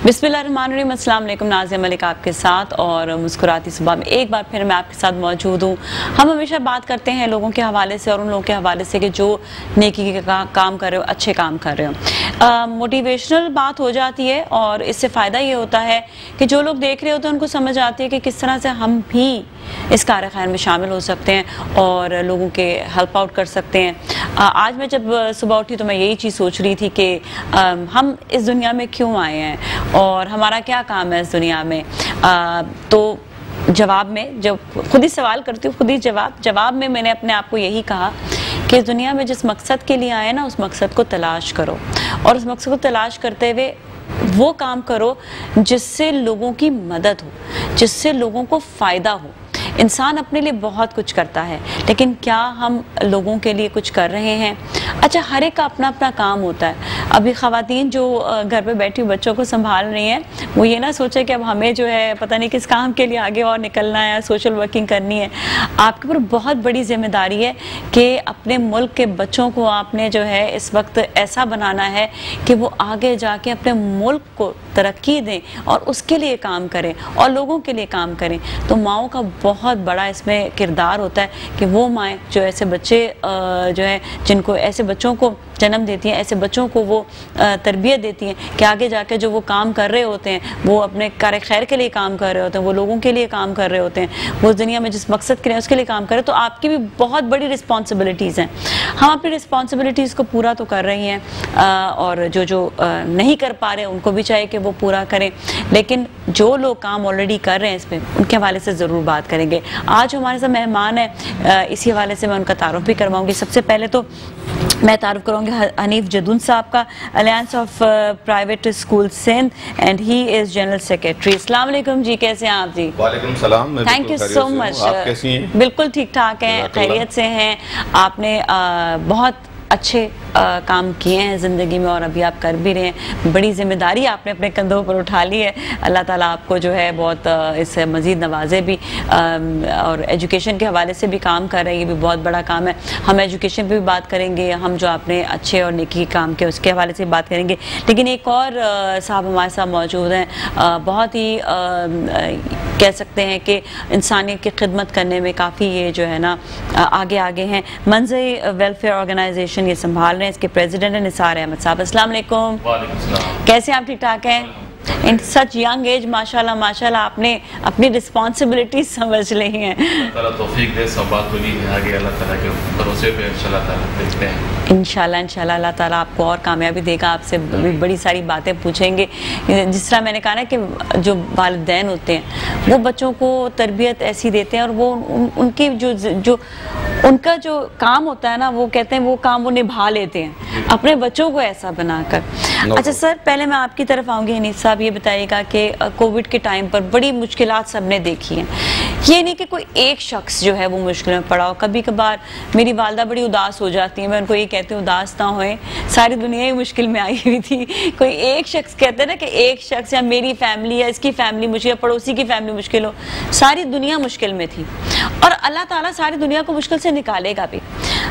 बिस्मिल्लाहिर्रहमानिर्रहीम, अस्सलाम वालेकुम। नाज़िया मलिक आपके साथ और मुस्कुराती सुबह में एक बार फिर मैं आपके साथ मौजूद हूँ। हम हमेशा बात करते हैं लोगों के हवाले से और उन लोगों के हवाले से कि जो नेकी के काम कर रहे हो, अच्छे काम कर रहे हो। मोटिवेशनल बात हो जाती है और इससे फ़ायदा ये होता है कि जो लोग देख रहे होते हैं उनको समझ आती है कि किस तरह से हम भी इस कार्य खैर में शामिल हो सकते हैं और लोगों के हेल्प आउट कर सकते हैं। आज मैं जब सुबह उठी तो मैं यही चीज़ सोच रही थी कि हम इस दुनिया में क्यों आए हैं और हमारा क्या काम है इस दुनिया में। तो जवाब में जब खुद ही सवाल करती हूँ, खुद ही जवाब में मैंने अपने आप को यही कहा कि इस दुनिया में जिस मकसद के लिए आए ना, उस मकसद को तलाश करो और उस मकसद को तलाश करते हुए वो काम करो जिससे लोगों की मदद हो, जिससे लोगों को फ़ायदा हो। इंसान अपने लिए बहुत कुछ करता है, लेकिन क्या हम लोगों के लिए कुछ कर रहे हैं? अच्छा, हर एक का अपना अपना काम होता है। अभी ख़वातीन जो घर पे बैठी बच्चों को संभाल रही हैं, वो ये ना सोचे कि अब हमें जो है पता नहीं किस काम के लिए आगे और निकलना है, सोशल वर्किंग करनी है। आपके ऊपर बहुत बड़ी जिम्मेदारी है कि अपने मुल्क के बच्चों को आपने जो है इस वक्त ऐसा बनाना है कि वो आगे जाके अपने मुल्क को तरक्की दें और उसके लिए काम करें और लोगों के लिए काम करें। तो माओं का बहुत बड़ा इसमें किरदार होता है कि वो माएँ जो ऐसे बच्चे जो है जिनको ऐसे बच्चों को जन्म देती हैं, ऐसे बच्चों को वो तरबियत देती हैं कि आगे जाके जो वो काम कर रहे होते हैं, वो अपने कार्य खैर के लिए काम कर रहे होते हैं, वो लोगों के लिए काम कर रहे होते हैं, वो दुनिया में जिस मकसद के लिए उसके लिए काम कर रहे हैं। तो आपकी भी बहुत बड़ी रिस्पॉन्सिबिलिटीज़ हैं। हम अपनी रिस्पॉन्सिबिलिटीज़ को पूरा तो कर रही हैं और जो नहीं कर पा रहे उनको भी चाहिए कि वो पूरा करें, लेकिन जो लोग काम ऑलरेडी कर रहे हैं इस पर उनके हवाले से ज़रूर बात करेंगे। आज हमारे साथ मेहमान है, इसी हवाले से मैं उनका तारुफ भी करवाऊँगी। सबसे पहले तो मैं तारुफ करूँगी हनीफ जदून साहब का, alliance of private school Sindh, and he is general secretary. अस्सलाम वालेकुम जी, कैसे हैं आप जी? वालेकुम सलाम। Thank you so much. आप कैसी हैं? बिल्कुल ठीक ठाक हैं, खैरियत से हैं। आपने बहुत अच्छे काम किए हैं ज़िंदगी में और अभी आप कर भी रहे हैं। बड़ी ज़िम्मेदारी आपने अपने कंधों पर उठा ली है। अल्लाह ताला आपको जो है बहुत इससे मज़ीद नवाजे भी, और एजुकेशन के हवाले से भी काम कर रहे हैं, ये भी बहुत बड़ा काम है। हम एजुकेशन पे भी बात करेंगे, हम जो आपने अच्छे और नेकी काम के उसके हवाले से बात करेंगे। लेकिन एक और साहब हमारे साथ मौजूद हैं, बहुत ही कह सकते हैं कि इंसानियत की खिदमत करने में काफ़ी ये जो है ना आगे हैं। मंज़र वेलफेयर ऑर्गेनाइजेशन ये संभाल रहे हैं, इसके प्रेसिडेंट हैं निसार अहमद साहब। अस्सलाम वालेकुम। कैसे आप? ठीक ठाक हैं? इन सच यंग एज माशाल्लाह माशाल्लाह आपने अपनी रिस्पॉन्सिबिलिटी समझ ली हैं। इंशाल्लाह अल्लाह ताला आपको और कामयाबी देगा। आपसे बड़ी सारी बातें पूछेंगे। जिस तरह मैंने कहा ना कि जो वालिदैन होते हैं वो बच्चों को तरबियत ऐसी देते हैं और वो उनकी जो उनका जो काम होता है ना, वो कहते हैं वो काम वो निभा लेते हैं अपने बच्चों को ऐसा बनाकर। अच्छा सर, पहले मैं आपकी तरफ आऊँगी। हनीफ साहब ये बताइएगा कि कोविड के टाइम पर बड़ी मुश्किलात सबने देखी हैं। ये नहीं कि कोई एक शख्स जो है वो मुश्किल में पड़ा हो। कभी कभार मेरी वालदा बड़ी उदास हो जाती है, मैं उनको ये कहती हूँ उदास ना होए, सारी दुनिया ही मुश्किल में आई हुई थी। कोई एक शख्स, कहते हैं ना कि एक शख्स या मेरी फैमिली या इसकी फैमिली मुश्किल या पड़ोसी की फैमिली मुश्किल हो, सारी दुनिया मुश्किल में थी और अल्लाह ताला सारी दुनिया को मुश्किल से निकालेगा भी।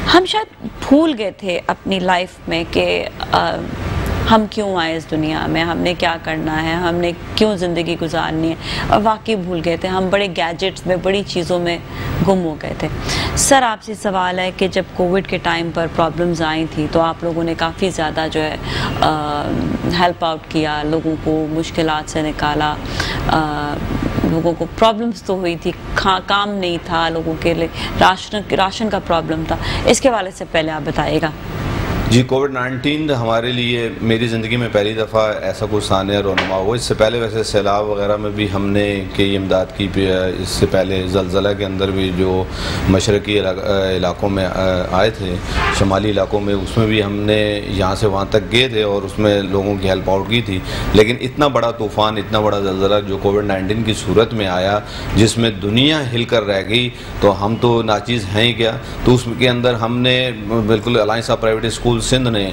हम शायद भूल गए थे अपनी लाइफ में कि हम क्यों आए इस दुनिया में, हमने क्या करना है, हमने क्यों ज़िंदगी गुजारनी है, और वाकई भूल गए थे। हम बड़े गैजेट्स में, बड़ी चीज़ों में गुम हो गए थे। सर आपसे सवाल है कि जब कोविड के टाइम पर प्रॉब्लम्स आई थी तो आप लोगों ने काफ़ी ज़्यादा जो है हेल्प आउट किया, लोगों को मुश्किलात से निकाला। लोगों को प्रॉब्लम्स तो हुई थी, काम नहीं था लोगों के लिए, राशन का प्रॉब्लम था। इसके हवाले से पहले आप बताइएगा जी। कोविड-19 हमारे लिए, मेरी ज़िंदगी में पहली दफ़ा ऐसा कुछ सानिया रोनुमा हुआ। इससे पहले वैसे सैलाब वगैरह में भी हमने की इमदाद की, इससे पहले ज़लज़ला के अंदर भी जो मशरक़ी इलाकों में आए थे, शुमाली इलाकों में, उसमें भी हमने यहाँ से वहाँ तक गए थे और उसमें लोगों की हेल्प आउट की थी। लेकिन इतना बड़ा तूफ़ान, इतना बड़ा ज़लज़ला जो कोविड-19 की सूरत में आया, जिसमें दुनिया हिल कर रह गई, तो हम तो नाचीज़ हैं ही क्या। तो उसके अंदर हमने बिल्कुल alliance of private school Sindh ने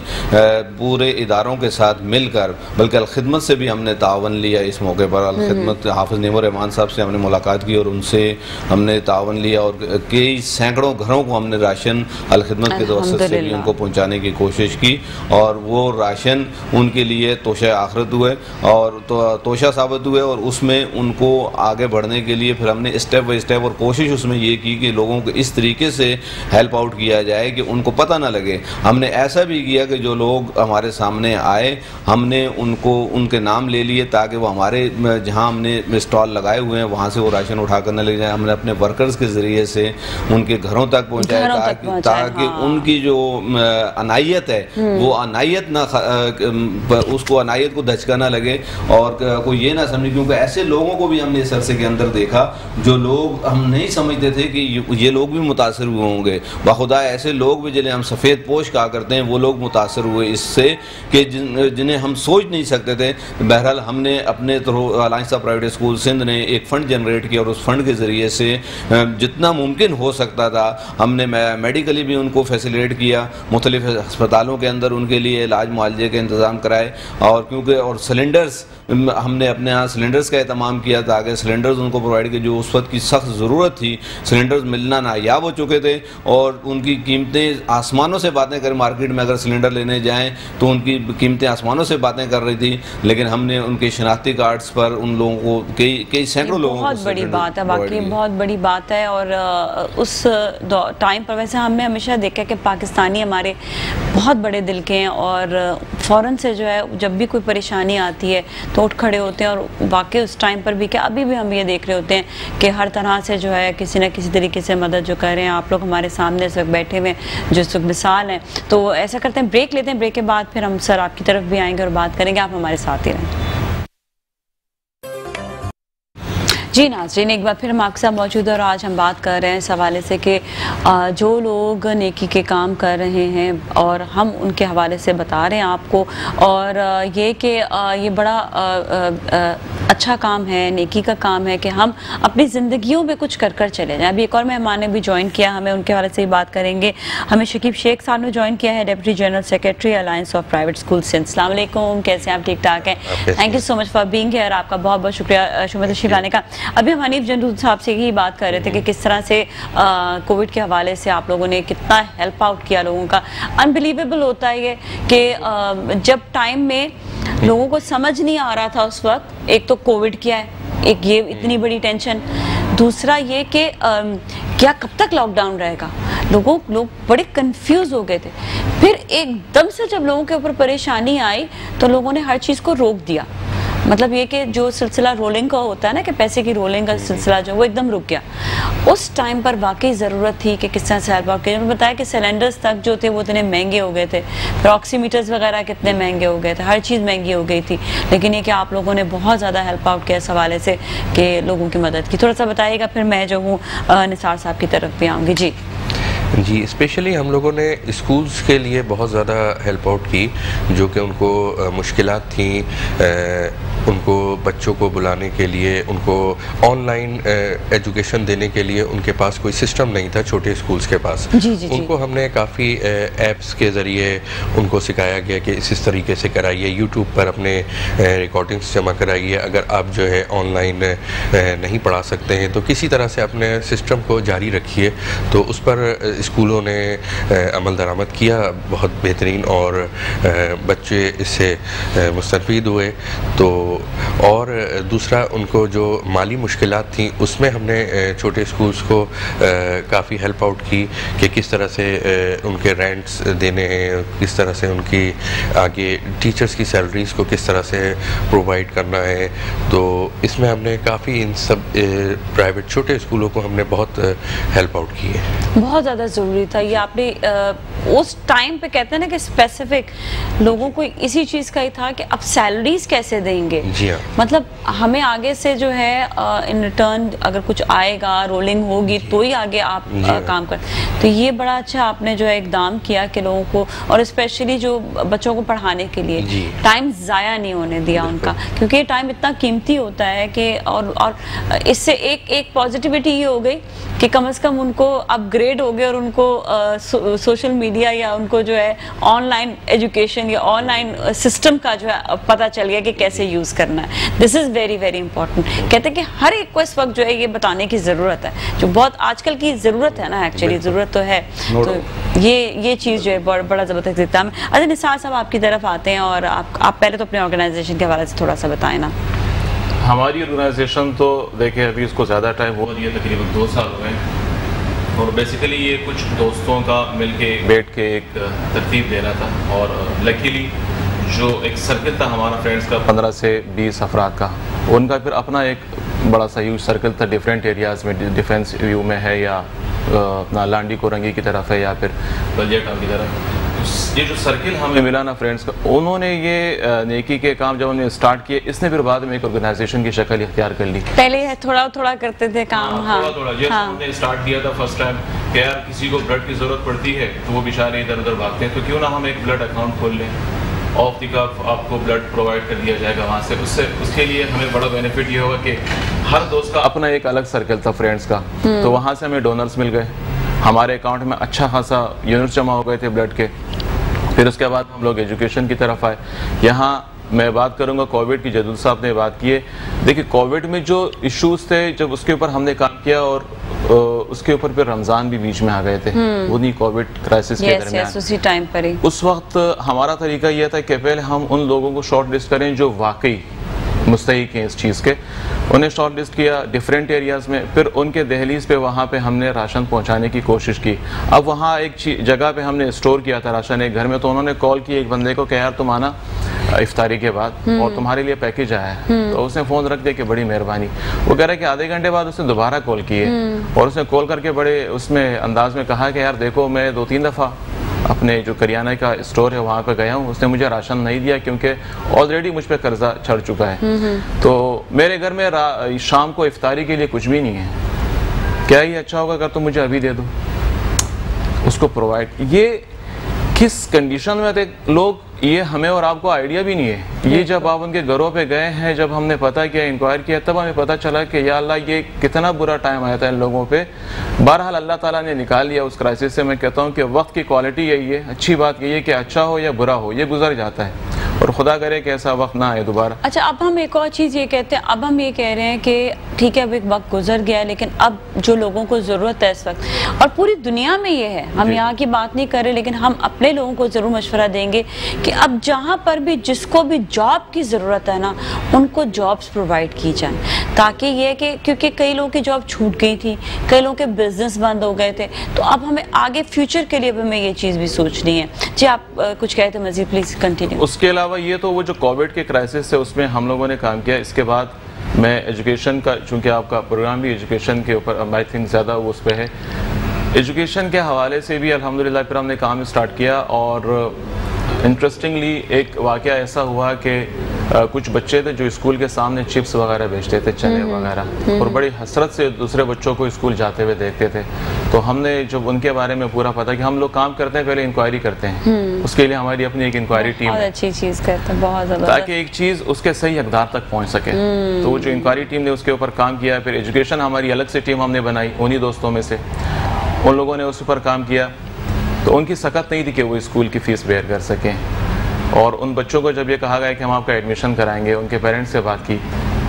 पूरे इदारों के साथ मिलकर, बल्कि अलखिदमत से भी हमने तावन लिया इस मौके पर। अलखिदमत हाफिज़ नेमो रहमान साहब से हमने मुलाकात की और उनसे हमने तावन लिया और कई सैकड़ों घरों को हमने राशन अलखिदमत के तवस्सुत से भी उनको पहुँचाने की कोशिश की और वो राशन उनके लिए तोशा आखिरत हुए और तोशा साबित हुए। और उसमें उनको आगे बढ़ने के लिए फिर हमने स्टेप बाई स्टेप और कोशिश उसमें ये की कि लोगों को इस तरीके से हेल्प आउट किया जाए कि उनको पता ना लगे। हमने ऐसा भी किया कि जो लोग हमारे सामने आए हमने उनको उनके नाम ले लिए ताकि वो हमारे जहां हमने स्टॉल लगाए हुए हैं वहां से वो राशन उठा कर न ले जाए। हमने अपने वर्कर्स के ज़रिए से उनके घरों तक पहुँचाया ताकि उनकी जो अनायत है वो अनायत ना उसको अनायत को धचका ना लगे और कोई ये ना समझे, क्योंकि ऐसे लोगों को भी हमने इस अरसे के अंदर देखा जो लोग हम नहीं समझते थे कि ये लोग भी मुतासर हुए होंगे। बाखुदा ऐसे लोग भी जिन्हें हम सफ़ेद पोश कहा करते हैं वो लोग मुतासर हुए इससे कि जिन्हें हम सोच नहीं सकते थे। बहरहाल हमने अपने alliance of private school Sindh ने एक फ़ंड जनरेट किया और उस फंड के ज़रिए से जितना मुमकिन हो सकता था हमने मेडिकली भी उनको फैसिलिटेट किया, मुख्तलिफ अस्पतालों के अंदर उनके लिए इलाज मुआवजे के इंतज़ाम कराए और क्योंकि और सिलेंडर्स हमने अपने यहाँ सिलेंडर्स का एहतमाम किया ताकि सिलेंडर्स उनको प्रोवाइड किए जो उस वक्त की सख्त ज़रूरत थी। सिलेंडर्स मिलना नायाब हो चुके थे और उनकी कीमतें आसमानों से बातें कर, मार्केट में अगर सिलेंडर लेने जाएं तो उनकी कीमतें आसमानों से बातें कर रही थी, लेकिन हमने उनके शनाख्ती कार्ड्स पर उन लोगों को कई सैकड़ों लोगों को बहुत बड़ी बात है, वाकई बहुत बड़ी बात है। और उस टाइम पर वैसे हमने हमेशा देखा कि पाकिस्तानी हमारे बहुत बड़े दिल के हैं और फ़ौरन से जो है जब भी कोई परेशानी आती है तो उठ खड़े होते हैं और वाकई उस टाइम पर भी क्या अभी भी हम ये देख रहे होते हैं कि हर तरह से जो है किसी न किसी तरीके से मदद जो कर रहे हैं। आप लोग हमारे सामने इस वक्त बैठे हुए जो इस वक्त मिसाल हैं। तो ऐसा करते हैं, ब्रेक लेते हैं, ब्रेक के बाद फिर हम सर आपकी तरफ भी आएंगे और बात करेंगे। आप हमारे साथ ही रहें। जी नाज़रीन, एक बार फिर हम आपके साथ मौजूद है और आज हम बात कर रहे हैं इस हवाले से कि जो लोग नेकी के काम कर रहे हैं और हम उनके हवाले से बता रहे हैं आपको, और ये कि ये बड़ा अच्छा काम है, नेकी का काम है कि हम अपनी ज़िंदगियों में कुछ कर कर चले जाएं। अभी एक और मेहमान ने भी ज्वाइन किया, हमें उनके हवाले से ही बात करेंगे। हमें शकीब शेख साहब ने ज्वाइन किया है, deputy general secretary alliance of private school Sindh. अस्सलाम वालेकुम, कैसे हैं आप? ठीक ठाक हैं? Thank you so much for being here. आपका बहुत बहुत शुक्रिया शुभ तशरीफ लाने का। अभी हम हनीफ जंडू साहब से ही बात कर रहे थे कि किस तरह से कोविड के हवाले से आप लोगों ने कितना हेल्प आउट किया लोगों का। अनबिलीवेबल होता है ये कि जब टाइम में लोगों को समझ नहीं आ रहा था उस वक्त, एक तो कोविड क्या है, एक ये इतनी बड़ी टेंशन, दूसरा ये कि क्या कब तक लॉकडाउन रहेगा, लोग बड़े कंफ्यूज हो गए थे। फिर एकदम से जब लोगों के ऊपर परेशानी आई तो लोगों ने हर चीज़ को रोक दिया। मतलब ये कि जो सिलसिला रोलिंग का होता है ना कि पैसे की रोलिंग का सिलसिला जो वो एकदम रुक गया। उस टाइम पर वाकई ज़रूरत थी कि किस तरह से हेल्प आउट किया। उन्होंने बताया कि सिलेंडर्स तक जो थे वो इतने महंगे हो गए थे, फिर ऑक्सीमीटर्स वगैरह कितने महंगे हो गए थे, हर चीज़ महंगी हो गई थी, लेकिन ये कि आप लोगों ने बहुत ज़्यादा हेल्प आउट किया इस हवाले से कि लोगों की मदद की। थोड़ा सा बताइएगा, फिर मैं जो हूँ निसार साहब की तरफ भी आऊँगी। जी, स्पेशली हम लोगों ने स्कूल्स के लिए बहुत ज़्यादा हेल्प आउट की, जो कि उनको मुश्किलात थी, उनको बच्चों को बुलाने के लिए, उनको ऑनलाइन एजुकेशन देने के लिए उनके पास कोई सिस्टम नहीं था छोटे स्कूल्स के पास। उनको हमने काफ़ी ऐप्स के ज़रिए उनको सिखाया गया कि इस तरीके से कराइए, यूट्यूब पर अपने रिकॉर्डिंग्स जमा कराइए। अगर आप जो है ऑनलाइन नहीं पढ़ा सकते हैं तो किसी तरह से अपने सिस्टम को जारी रखिए। तो उस पर स्कूलों ने अमल दरामद किया बहुत बेहतरीन, और बच्चे इससे मुस्तफ़ीद हुए। तो और दूसरा, उनको जो माली मुश्किलात थी उसमें हमने छोटे स्कूल्स को काफ़ी हेल्प आउट की कि किस तरह से उनके रेंट्स देने हैं, किस तरह से उनकी आगे टीचर्स की सैलरीज़ को किस तरह से प्रोवाइड करना है। तो इसमें हमने काफ़ी इन सब प्राइवेट छोटे स्कूलों को हमने बहुत हेल्प आउट की है। बहुत ज़्यादा ज़रूरी था ये। आपने उस टाइम पे कहते हैं ना कि स्पेसिफिक लोगों को इसी चीज़ का ही था कि अब सैलरीज कैसे देंगे, चाहिए। जी हाँ। मतलब हमें आगे से जो है इन रिटर्न अगर कुछ आएगा, रोलिंग होगी तो ही आगे आप काम कर। तो ये बड़ा अच्छा आपने जो है इकदाम किया कि लोगों को, और स्पेशली जो बच्चों को पढ़ाने के लिए टाइम ज़ाया नहीं होने दिया उनका, क्योंकि ये टाइम इतना कीमती होता है कि और इससे एक पॉजिटिविटी ये हो गई कि कम से कम उनको अपग्रेड हो गए और उनको सोशल मीडिया या उनको जो है ऑनलाइन एजुकेशन या ऑनलाइन सिस्टम का जो है पता चल गया कि कैसे यूज़ करना है। This is very very important. कहते हैं कि हर एक को इस वक्त जो है ये बताने की ज़रूरत है, जो बहुत आजकल की ज़रूरत है ना, एक्चुअली ज़रूरत तो है। तो ये चीज़ जो है बड़ा ज़बरदस्त इक़दाम है। अच्छा निसार साहब आपकी तरफ आते हैं और आप पहले तो अपने ऑर्गेनाइजेशन के हवाले से थोड़ा सा बताएं ना। हमारी ऑर्गेनाइजेशन तो देखिए अभी इसको ज़्यादा टाइम हुआ नहीं है, तकरीबन 2 साल हुए हैं, और बेसिकली ये कुछ दोस्तों का मिलके बैठ के एक तरतीब देना था, और लकीली जो एक सर्कल था हमारा फ्रेंड्स का 15 से 20 अफराद का, उनका फिर अपना एक बड़ा सा ह्यूज सर्कल था डिफरेंट एरियाज़ में, डिफेंस व्यू में है या अपना लांडी कोरंगी की तरफ है या फिर बलिया टाउन की तरफ। ये जो सर्किल हमें मिला ना फ्रेंड्स का, उन्होंने ये नेकी के काम जब हमने स्टार्ट किए, इसने फिर बाद में एक ऑर्गेनाइजेशन की शक्ल इख्तियार कर ली। पहले थोड़ा थोड़ा करते थे काम। थोड़ा जैसे हमने स्टार्ट किया था फर्स्ट टाइम कि यार किसी को ब्लड की ज़रूरत पड़ती है तो वो बेचारे इधर उधर भागते हैं, तो क्यों ना हम एक ब्लड अकाउंट खोल लें, ऑफ द कफ आपको ब्लड प्रोवाइड कर दिया जाएगा वहाँ से। उसके लिए हमें बड़ा बेनिफिट ये होगा कि हर दोस्त का अपना एक अलग सर्कल था फ्रेंड्स का, तो वहाँ से हमें डोनर्स मिल गए, हमारे अकाउंट में अच्छा खासा यूनिट्स जमा हो गए थे ब्लड के। फिर उसके बाद हम लोग एजुकेशन की तरफ आए। यहाँ मैं बात करूँगा कोविड की, जदूद साहब ने बात की है। देखिए कोविड में जो इश्यूज थे जब उसके ऊपर हमने काम किया, और उसके ऊपर फिर रमज़ान भी बीच में आ गए थे उन्हीं कोविड क्राइसिस के दरमियान। उसी टाइम पर ही उस वक्त हमारा तरीका यह था कि पहले हम उन लोगों को शॉर्ट लिस्ट करें जो वाकई मुस्तहिक हैं इस चीज़ के, उन्हें शॉर्ट लिस्ट किया डिफरेंट एरियाज़ में, फिर उनके दहलीज पे वहाँ पे हमने राशन पहुँचाने की कोशिश की। अब वहाँ एक जगह पे हमने स्टोर किया था राशन एक घर में, तो उन्होंने कॉल की एक बंदे को कि यार तुम आना इफ्तारी के बाद और तुम्हारे लिए पैकेज आया है। तो उसने फ़ोन रख दिया कि बड़ी मेहरबानी। वो कह रहा है कि आधे घंटे बाद उसने दोबारा कॉल की है, और उसने कॉल करके बड़े उसमें अंदाज में कहा कि यार देखो मैं 2-3 दफ़ा अपने जो करियाना का स्टोर है वहाँ पे गया हूँ, उसने मुझे राशन नहीं दिया क्योंकि ऑलरेडी मुझ पे कर्जा चढ़ चुका है। तो मेरे घर में शाम को इफ्तारी के लिए कुछ भी नहीं है, क्या ही अच्छा होगा अगर तुम मुझे अभी दे दो उसको प्रोवाइड। ये किस कंडीशन में थे लोग, ये हमें और आपको आइडिया भी नहीं है। ये जब आप उनके घरों पे गए हैं, जब हमने पता किया, इंक्वायर किया, तब हमें पता चला कि या अल्लाह ये कितना बुरा टाइम आया था इन लोगों पे। बहरहाल अल्लाह ताला ने निकाल लिया उस क्राइसिस से। मैं कहता हूँ कि वक्त की क्वालिटी यही है, अच्छी बात यही है कि अच्छा हो या बुरा हो ये गुजर जाता है, और खुदा करे कि ऐसा वक्त ना आए दोबारा। अच्छा अब हम एक और चीज़ ये कहते हैं, अब हम ये कह रहे हैं कि ठीक है अब एक वक्त गुजर गया, लेकिन अब जो लोगों को ज़रूरत है इस वक्त, और पूरी दुनिया में ये है, हम यहाँ की बात नहीं कर रहे, लेकिन हम अपने लोगों को ज़रूर मशवरा देंगे कि अब जहाँ पर भी जिसको भी जॉब की ज़रूरत है ना, उनको जॉब्स प्रोवाइड की जाए, ताकि ये कि क्योंकि कई लोगों की जॉब छूट गई थी, कई लोगों के बिजनेस बंद हो गए थे, तो अब हमें आगे फ्यूचर के लिए भी हमें ये चीज़ भी सोचनी है। जी आप कुछ कहते हैं मजीद, प्लीज़ कंटिन्यू। उसके अलावा ये तो वो जो कोविड के क्राइसिस है उसमें हम लोगों ने काम किया। इसके बाद मैं एजुकेशन का, चूँकि आपका प्रोग्राम भी एजुकेशन के ऊपर आई थिंक ज़्यादा वो उस पर है, एजुकेशन के हवाले से भी अल्हम्दुलिल्लाह फिर हमने काम स्टार्ट किया। और इंटरेस्टिंगली एक वाक़या ऐसा हुआ कि कुछ बच्चे थे जो स्कूल के सामने चिप्स वगैरह बेचते थे, चने वगैरह, और बड़ी हसरत से दूसरे बच्चों को स्कूल जाते हुए देखते थे। तो हमने जब उनके बारे में पूरा पता कि हम लोग काम करते हैं, पहले इंक्वायरी करते हैं, उसके लिए हमारी अपनी एक इंक्वायरी टीम है, अच्छी चीज़ करते हैं, बहुत ज़्यादा, ताकि एक चीज़ उसके सही हकदार तक पहुँच सके। तो वो जो इंक्वायरी टीम ने उसके ऊपर काम किया। फिर एजुकेशन हमारी अलग से टीम हमने बनाई, उन्हीं दोस्तों में से, उन लोगों ने उस पर काम किया। तो उनकी सकत नहीं थी कि वो स्कूल की फ़ीस बेयर कर सकें, और उन बच्चों को जब ये कहा गया कि हम आपका एडमिशन कराएंगे, उनके पेरेंट्स से बात की,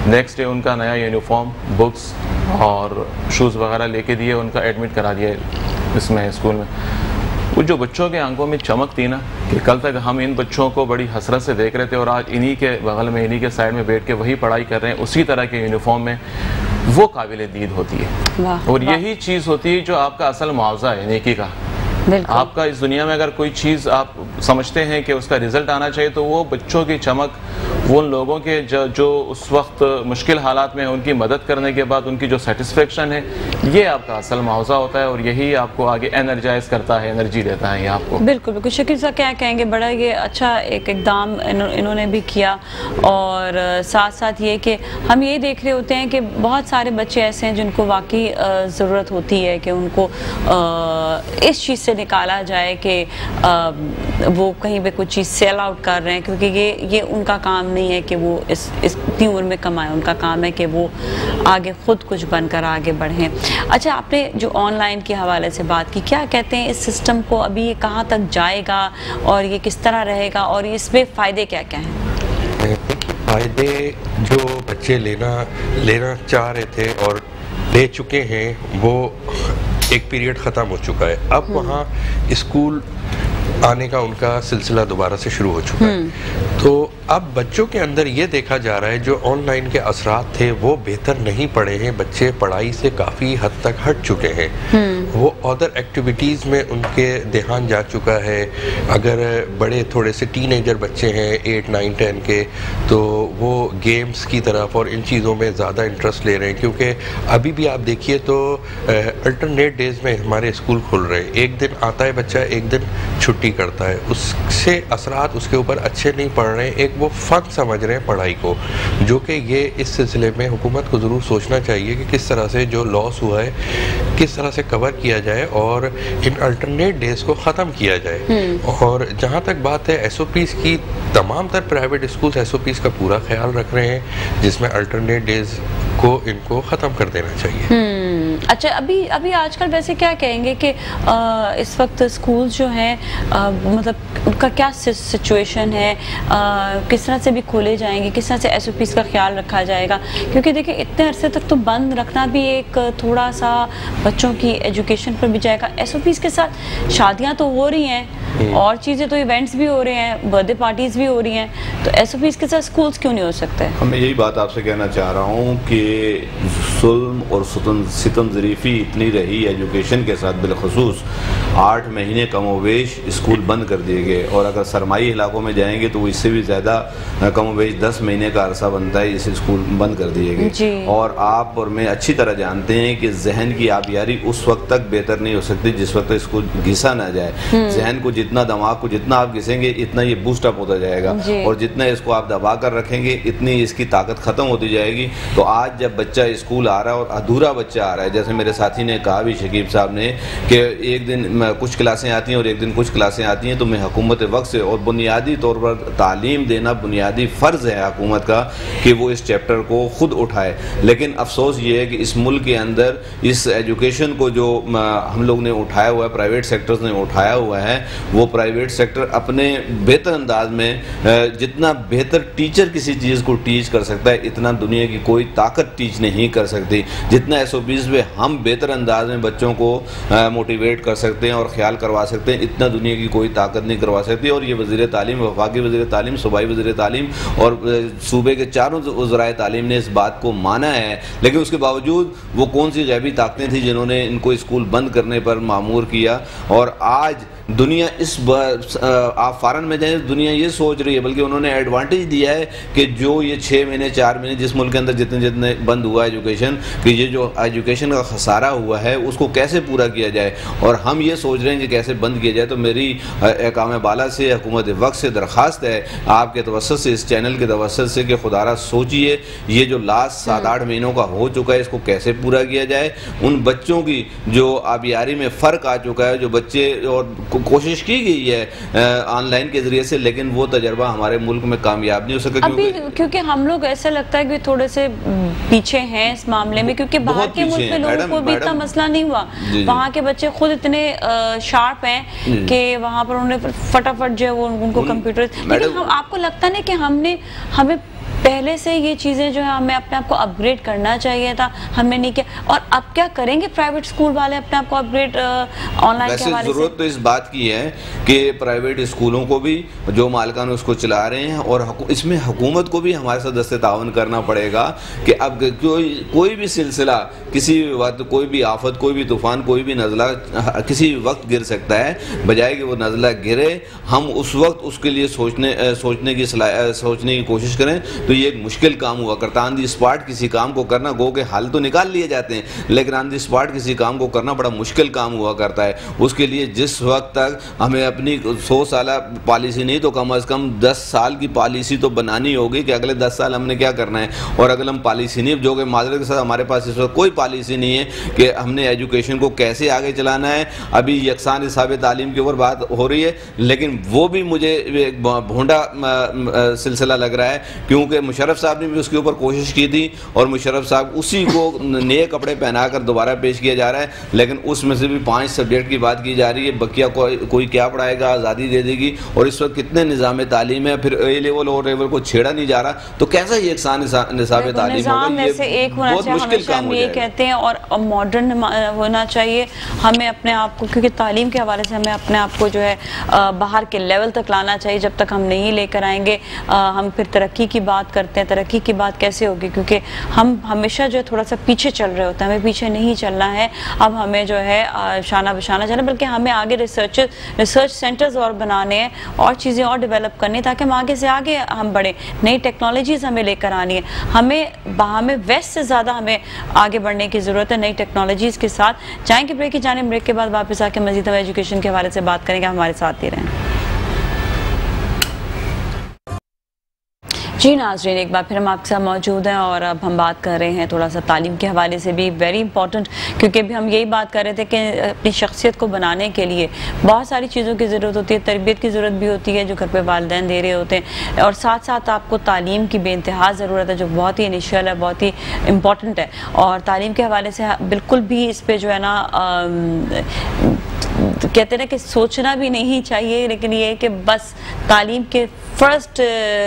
नेक्स्ट डे उनका नया यूनिफॉर्म, बुक्स और शूज़ वगैरह लेके दिए, उनका एडमिट करा दिया इसमें स्कूल में। वो जो बच्चों के आंखों में चमक थी ना, कि कल तक हम इन बच्चों को बड़ी हसरत से देख रहे थे और आज इन्हीं के बगल में, इन्हीं के साइड में बैठ के वही पढ़ाई कर रहे हैं उसी तरह के यूनिफॉर्म में, वो काबिल दीद होती है। और यही चीज़ होती है जो आपका असल मुआवजा है नेकी का। आपका इस दुनिया में अगर कोई चीज़ आप समझते हैं कि उसका रिजल्ट आना चाहिए, तो वो बच्चों की चमक, वो उन लोगों के जो उस वक्त मुश्किल हालात में उनकी मदद करने के बाद उनकी जो सेटिस्फेक्शन है, ये आपका असल मुआवजा होता है और यही आपको आगे एनर्जाइज करता है, एनर्जी देता है ये आपको। बिल्कुल बिल्कुल। शकील साहब क्या कहेंगे, बड़ा ये अच्छा एक इकदाम इन्होंने भी किया, और साथ साथ ये कि हम ये देख रहे होते हैं कि बहुत सारे बच्चे ऐसे हैं जिनको वाकई ज़रूरत होती है कि उनको इस चीज़ से निकाला जाए कि वो कहीं पे कुछ चीज़ सेल आउट कर रहे हैं, क्योंकि ये उनका काम नहीं है कि वो इतनी उम्र में कमाएं, उनका काम है कि वो आगे खुद कुछ बनकर आगे बढ़ें। अच्छा, आपने जो ऑनलाइन के हवाले से बात की, क्या कहते हैं इस सिस्टम को अभी ये कहाँ तक जाएगा और ये किस तरह रहेगा और इसमें फ़ायदे क्या क्या हैं? फ़ायदे जो बच्चे लेना चाह रहे थे और ले चुके हैं, वो एक पीरियड ख़त्म हो चुका है। अब वहाँ स्कूल आने का उनका सिलसिला दोबारा से शुरू हो चुका है। तो अब बच्चों के अंदर ये देखा जा रहा है जो ऑनलाइन के असरात थे वो बेहतर नहीं पड़े हैं, बच्चे पढ़ाई से काफ़ी हद तक हट चुके हैं। वो अदर एक्टिविटीज़ में उनके ध्यान जा चुका है। अगर बड़े थोड़े से टीनेजर बच्चे हैं 8, 9, 10 के, तो वो गेम्स की तरफ और इन चीज़ों में ज़्यादा इंटरेस्ट ले रहे हैं, क्योंकि अभी भी आप देखिए तो अल्टरनेट डेज में हमारे स्कूल खुल रहे हैं। एक दिन आता है बच्चा, एक दिन छुट्टी करता है, उससे असरात उसके ऊपर अच्छे नहीं पड़ रहे हैं। एक वो फन समझ रहे हैं पढ़ाई को, जो कि ये इस सिलसिले में हुकूमत को ज़रूर सोचना चाहिए कि किस तरह से जो लॉस हुआ है किस तरह से कवर किया जाए और इन अल्टरनेट डेज को ख़त्म किया जाए। और जहाँ तक बात है SOPs की, तमाम तर प्राइवेट स्कूल्स SOPs का पूरा ख्याल रख रहे हैं, जिसमें अल्टरनेट डेज को इनको ख़त्म कर देना चाहिए। अच्छा, अभी आजकल वैसे क्या कहेंगे कि इस वक्त स्कूल जो हैं मतलब उनका क्या सिचुएशन है, किस तरह से भी खोले जाएंगे, किस तरह से SOPs का ख्याल रखा जाएगा? क्योंकि देखिए इतने अरसे तक तो बंद रखना भी एक थोड़ा सा बच्चों की एजुकेशन पर भी जाएगा। SOPs के साथ शादियां तो हो रही हैं और चीज़ें तो इवेंट्स भी हो रहे हैं, बर्थडे पार्टीज भी हो रही हैं, तो SOPs के साथ स्कूल्स क्यों नहीं हो सकते? मैं यही बात आपसे कहना चाह रहा हूँ कि जुल्म और सितम ज़रीफ़ी इतनी रही एजुकेशन के साथ, बिलखसूस 8 महीने कमोवेश स्कूल बंद कर दिए गए, और अगर सरमाई इलाकों में जाएंगे तो इससे भी ज़्यादा कमोवेश 10 महीने का अरसा बनता है, इसे स्कूल बंद कर दिए गए। और आप और मैं अच्छी तरह जानते हैं कि जहन की आबियारी उस वक्त तक बेहतर नहीं हो सकती जिस वक्त इसको घिसा ना जाए। जहन को जितना, दिमाग को जितना आप घिसेंगे इतना ये बूस्ट अप होता जाएगा, और जितना इसको आप दबा कर रखेंगे इतनी इसकी ताकत ख़त्म होती जाएगी। तो आज जब बच्चा स्कूल आ रहा है और अधूरा बच्चा आ रहा है, जैसे मेरे साथी ने कहा भी, शकीब साहब ने, कि एक दिन कुछ क्लासें आती हैं और एक दिन कुछ क्लासें आती हैं, तो मैं हुकूमत वक्त से, और बुनियादी तौर पर तालीम देना बुनियादी फ़र्ज़ है हुकूमत का कि वो इस चैप्टर को ख़ुद उठाए। लेकिन अफसोस ये है कि इस मुल्क के अंदर इस एजुकेशन को जो हम लोग ने उठाया हुआ है, प्राइवेट सेक्टर्स ने उठाया हुआ है, वो प्राइवेट सेक्टर अपने बेहतर अंदाज में जितना बेहतर टीचर किसी चीज़ को टीच कर सकता है, इतना दुनिया की कोई ताकत टीच नहीं कर सकती। जितना SOPs में हम बेहतर अंदाज में बच्चों को मोटिवेट कर सकते हैं और ख्याल करवा सकते हैं, इतना दुनिया की कोई ताकत नहीं करवा सकती। और ये वज़ीर तालीम, वफाकी वज़ीर तालीम, सूबाई वज़ीर तालीम और सूबे के चारों वज़राए तालीम ने इस बात को माना है, लेकिन उसके बावजूद वो कौन सी गैबी ताकतें थी जिन्होंने इनको स्कूल बंद करने पर मामूर किया। और आज दुनिया इस आप फ़ॉरेन में जाएं, दुनिया ये सोच रही है, बल्कि उन्होंने एडवांटेज दिया है कि जो ये 6 महीने 4 महीने जिस मुल्क के अंदर जितने बंद हुआ एजुकेशन, कि ये जो एजुकेशन का खसारा हुआ है उसको कैसे पूरा किया जाए, और हम ये सोच रहे हैं कि कैसे बंद किया जाए। तो मेरी अहकाम बाला से, हुकूमत वक्त से दरख्वास्त है आपके तवस्सुत से, इस चैनल के तवस्सुत से, कि खुदारा सोचिए ये जो लास्ट 7-8 महीनों का हो चुका है इसको कैसे पूरा किया जाए। उन बच्चों की जो आबियारी में फ़र्क आ चुका है, जो बच्चे, और कोशिश की गई है ऑनलाइन के जरिए से, लेकिन वो तजर्बा हमारे मुल्क में कामयाब नहीं हो सका अभी, क्योंकि हम लोग ऐसा लगता है कि थोड़े से पीछे हैं इस मामले में, क्योंकि बाहर के मुल्क में लोगों को भी इतना मसला नहीं हुआ। वहाँ के बच्चे खुद इतने शार्प हैं कि वहाँ पर उन्होंने फटाफट जो है वो उनको कंप्यूटर, लेकिन आपको लगता नहीं कि हमें पहले से ये चीज़ें जो है हमें अपने आप को अपग्रेड करना चाहिए था, हमने नहीं किया। और अब क्या करेंगे प्राइवेट स्कूल वाले अपने आप को अपग्रेड ऑनलाइन के हवाले से? जरूरत तो इस बात की है कि प्राइवेट स्कूलों को भी जो मालिकान उसको चला रहे हैं, और इसमें हुकूमत को भी हमारे साथ दस्ते तावन करना पड़ेगा कि अब कोई भी सिलसिला, किसी वक्त कोई भी आफत, कोई भी तूफान, कोई भी नज़ला किसी वक्त गिर सकता है। बजाय कि वो नज़ला गिरे, हम उस वक्त उसके लिए सोचने की कोशिश करें, तो ये एक मुश्किल काम हुआ करता। ऑन दी स्पॉट किसी काम को करना, गो के हल तो निकाल लिए जाते हैं, लेकिन ऑन दी स्पॉट किसी काम को करना बड़ा मुश्किल काम हुआ करता है। उसके लिए जिस वक्त तक हमें अपनी 100 साल पॉलिसी नहीं तो कम अज़ कम 10 साल की पॉलिसी तो बनानी होगी कि अगले 10 साल हमने क्या करना है। और अगर हम पॉलिसी नहीं, जो कि माजरत के साथ हमारे पास इस वक्त कोई पॉलिसी नहीं है कि हमने एजुकेशन को कैसे आगे चलाना है। अभी यकसान हिसाब तालीम के ऊपर बात हो रही है, लेकिन वो भी मुझे एक भोंडा सिलसिला लग रहा है, क्योंकि मुशर्रफ साहब ने भी उसके ऊपर कोशिश की थी और मुशर्रफ साहब उसी को नए कपड़े पहनाकर दोबारा पेश किया जा रहा है। लेकिन उसमें से भी 5 सब्जेक्ट की बात की जा रही है, बकिया कोई क्या पढ़ाएगा, आज़ादी दे देगी। और इस वक्त कितने निज़ाम तालीम है, फिर ए लेवल और लेवल को छेड़ा नहीं जा रहा, तो कैसा ये निज़ाम तालीम होगा? ये बहुत मुश्किल काम हो जाएगा। कहते हैं और मॉडर्न होना चाहिए हमें अपने आप को, क्योंकि तालीम के हवाले से हमें अपने आप को जो है बाहर के लेवल तक लाना चाहिए। जब तक हम नहीं लेकर आएंगे, हम फिर तरक्की की बात करते हैं, तरक्की की बात कैसे होगी? क्योंकि हम हमेशा जो है थोड़ा सा पीछे चल रहे होते हैं, हमें पीछे नहीं चलना है। अब हमें जो है शाना बशाना चलना, बल्कि हमें आगे रिसर्च सेंटर्स और बनाने हैं और चीज़ें और डेवलप करनी है, ताकि हम आगे से आगे हम बढ़ें। नई टेक्नोलॉजीज़ हमें लेकर आनी है, हमें वेस्ट से ज़्यादा हमें आगे बढ़ने की ज़रूरत है नई टेक्नोलॉजीज़ के साथ। जाएंगे ब्रेक की जाने, ब्रेक के बाद वापस आके मज़ीद हम एजुकेशन के हवाले से बात करेंगे। हमारे साथ ही रहें। जी नाज़रीन, एक बार फिर हम आपके साथ मौजूद हैं और अब हम बात कर रहे हैं थोड़ा सा तालीम के हवाले से भी, वेरी इंपॉर्टेंट, क्योंकि अभी हम यही बात कर रहे थे कि अपनी शख्सियत को बनाने के लिए बहुत सारी चीज़ों की ज़रूरत होती है। तरबियत की ज़रूरत भी होती है जो घर पे वालिदैन दे रहे होते हैं, और साथ साथ आपको तालीम की बेइंतहा ज़रूरत है, जो बहुत ही इनिशियल है, बहुत ही इम्पॉर्टेंट है। और तालीम के हवाले से बिल्कुल भी इस पर जो है ना कहते हैं कि सोचना भी नहीं चाहिए, लेकिन ये है कि बस तालीम के फर्स्ट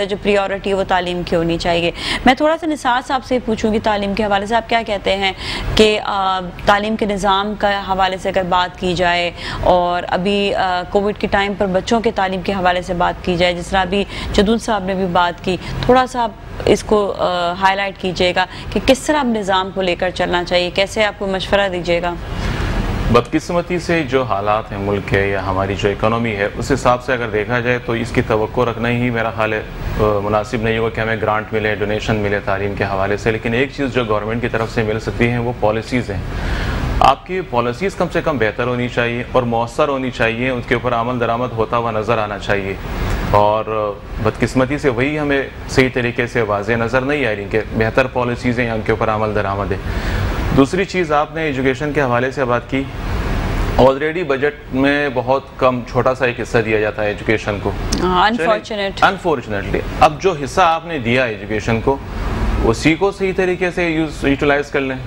जो प्रायोरिटी है वो तालीम की होनी चाहिए। मैं थोड़ा सा निसार साहब से पूछूंगी तालीम के हवाले से, आप क्या कहते हैं कि तालीम के निज़ाम का हवाले से अगर बात की जाए, और अभी कोविड के टाइम पर बच्चों के तालीम के हवाले से बात की जाए, जिस तरह अभी जदूद साहब ने भी बात की, थोड़ा सा आप इसको हाईलाइट कीजिएगा कि किस तरह आप निज़ाम को लेकर चलना चाहिए, कैसे आपको मशवरा दीजिएगा? बदकिस्मती से जो हालात हैं मुल्क के या हमारी जो इकोनॉमी है, उस हिसाब से अगर देखा जाए तो इसकी तवक्को रखना ही मेरा ख्याल है मुनासिब नहीं होगा कि हमें ग्रांट मिले, डोनेशन मिले तालीम के हवाले से। लेकिन एक चीज़ जो गवर्नमेंट की तरफ से मिल सकती है वो पॉलिसीज़ हैं। आपकी पॉलिसीज़ कम से कम बेहतर होनी चाहिए और मौसर होनी चाहिए, उसके ऊपर अमल दरामद होता हुआ नज़र आना चाहिए। और बदकिस्मती से वही हमें सही तरीके से वाज़ेह नज़र नहीं आ रही कि बेहतर पॉलिसीज़ हैं या उनके ऊपर अमल दरामद है। दूसरी चीज़, आपने एजुकेशन के हवाले से बात की, ऑलरेडी बजट में बहुत कम, छोटा सा एक हिस्सा दिया जाता है एजुकेशन को, अनफॉर्चुनेटली। अब जो हिस्सा आपने दिया एजुकेशन को, उसी को सही तरीके से यूटिलाइज कर लें।